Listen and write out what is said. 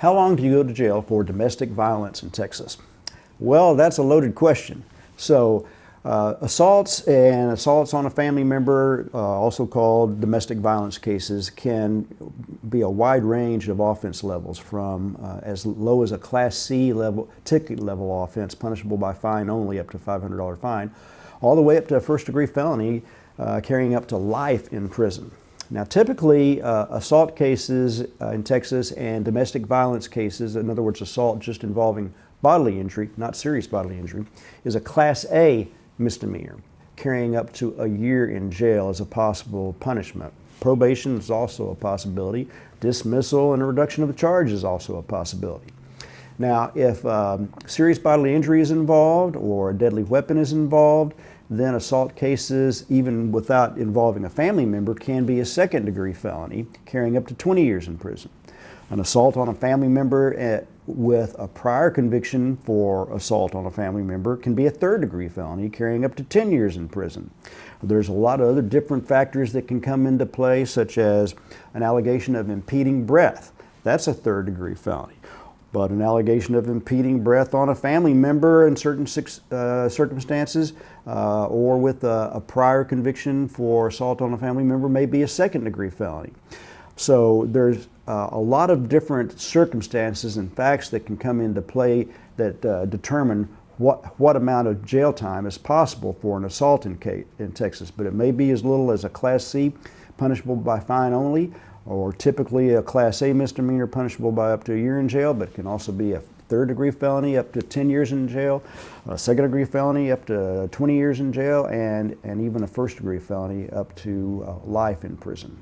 How long do you go to jail for domestic violence in Texas? Well, that's a loaded question. So assaults and assaults on a family member, also called domestic violence cases, can be a wide range of offense levels, from as low as a Class C level, ticket level offense punishable by fine only, up to $500 fine, all the way up to a first-degree felony carrying up to life in prison. Now, typically, assault cases in Texas and domestic violence cases, in other words, assault just involving bodily injury, not serious bodily injury, is a Class A misdemeanor, carrying up to a year in jail as a possible punishment. Probation is also a possibility. Dismissal and a reduction of the charge is also a possibility. Now, if serious bodily injury is involved or a deadly weapon is involved, then assault cases, even without involving a family member, can be a second-degree felony, carrying up to 20 years in prison. An assault on a family member with a prior conviction for assault on a family member can be a third-degree felony, carrying up to 10 years in prison. There's a lot of other different factors that can come into play, such as an allegation of impeding breath. That's a third-degree felony. But an allegation of impeding breath on a family member in certain circumstances, or with a prior conviction for assault on a family member, may be a second-degree felony. So there's a lot of different circumstances and facts that can come into play that determine what amount of jail time is possible for an assault in Texas. But it may be as little as a Class C, punishable by fine only, or typically a Class A misdemeanor punishable by up to a year in jail, but it can also be a third-degree felony up to 10 years in jail, a second-degree felony up to 20 years in jail, and even a first-degree felony up to life in prison.